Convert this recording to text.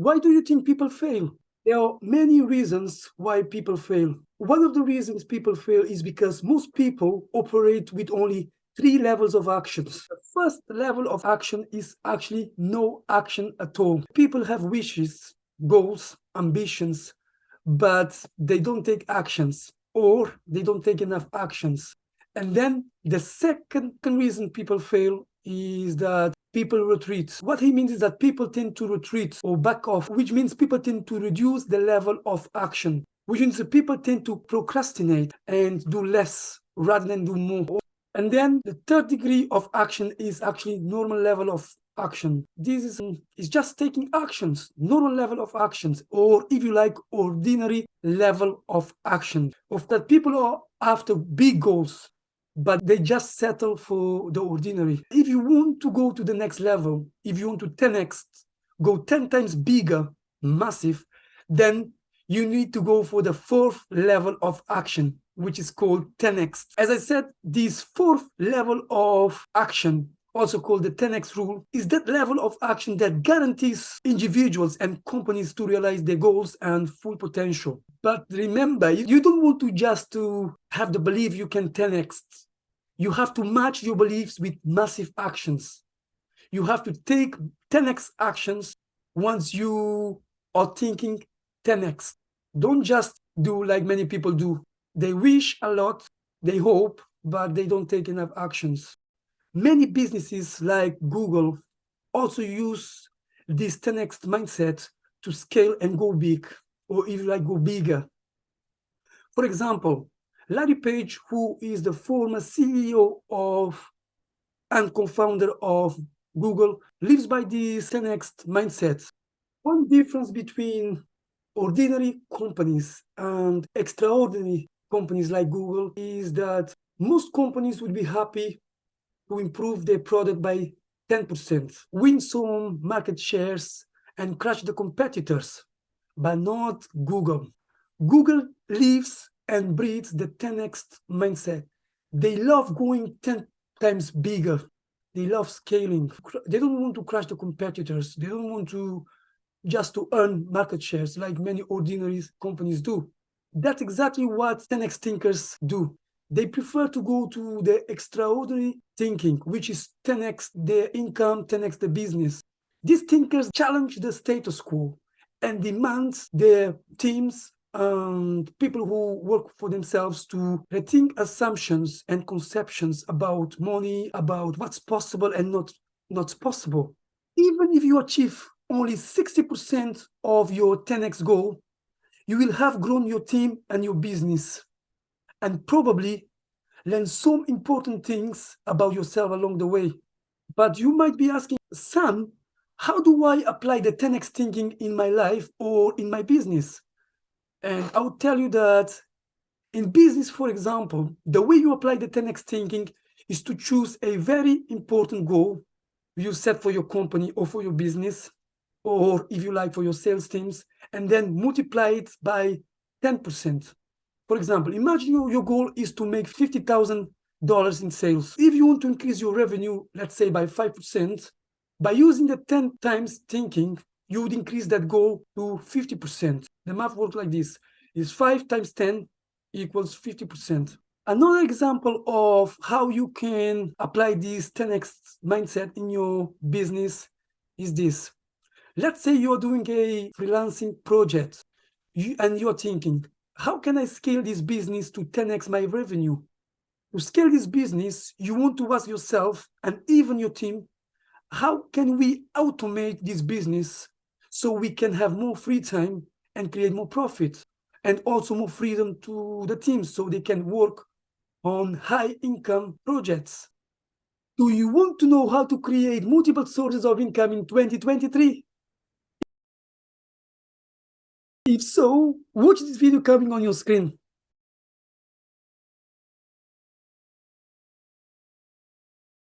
Why do you think people fail? There are many reasons why people fail. One of the reasons people fail is because most people operate with only 3 levels of actions. The first level of action is actually no action at all. People have wishes, goals, ambitions, but they don't take actions, or they don't take enough actions. And then the second reason people fail is that people retreat. What he means is that people tend to retreat or back off, which means people tend to reduce the level of action, which means that people tend to procrastinate and do less rather than do more. And then the third degree of action is actually normal level of action. This is just taking actions, normal level of actions, or if you like, ordinary level of action. Of that, people are after big goals, but they just settle for the ordinary. If you want to go to the next level, if you want to 10x, go 10 times bigger, massive, then you need to go for the fourth level of action, which is called 10x. As I said, this fourth level of action, also called the 10x rule, is that level of action that guarantees individuals and companies to realize their goals and full potential. But remember, you don't want to just to have the belief you can 10x. You have to match your beliefs with massive actions. You have to take 10x actions once you are thinking 10x. Don't just do like many people do. They wish a lot, they hope, but they don't take enough actions. Many businesses like Google also use this 10x mindset to scale and go big, or even like go bigger. For example, Larry Page, who is the former CEO of and co-founder of Google, lives by this 10x mindset. One difference between ordinary companies and extraordinary companies like Google is that most companies would be happy to improve their product by 10%, win some market shares, and crush the competitors, but not Google. Google lives and breathes the 10x mindset. They love going 10 times bigger. They love scaling. They don't want to crush the competitors. They don't want to just to earn market shares like many ordinary companies do. That's exactly what 10x thinkers do. They prefer to go to the extraordinary thinking, which is 10x their income, 10x the business. These thinkers challenge the status quo and demand their teams and people who work for themselves to rethink assumptions and conceptions about money, about what's possible and not possible. Even if you achieve only 60% of your 10x goal, you will have grown your team and your business, and probably learn some important things about yourself along the way. But you might be asking, Sam, how do I apply the 10x thinking in my life or in my business? And I would tell you that in business, for example, the way you apply the 10x thinking is to choose a very important goal you set for your company or for your business, or if you like, for your sales teams, and then multiply it by 10%. For example, imagine your goal is to make $50,000 in sales. If you want to increase your revenue, let's say by 5%, by using the 10 times thinking, you would increase that goal to 50%. The math works like this: is 5 times 10 equals 50%. Another example of how you can apply this 10x mindset in your business is this. Let's say you're doing a freelancing project and you're thinking, how can I scale this business to 10x my revenue? To scale this business, you want to ask yourself and even your team, how can we automate this business so we can have more free time and create more profit, and also more freedom to the team so they can work on high income projects? Do you want to know how to create multiple sources of income in 2023? If so, watch this video coming on your screen.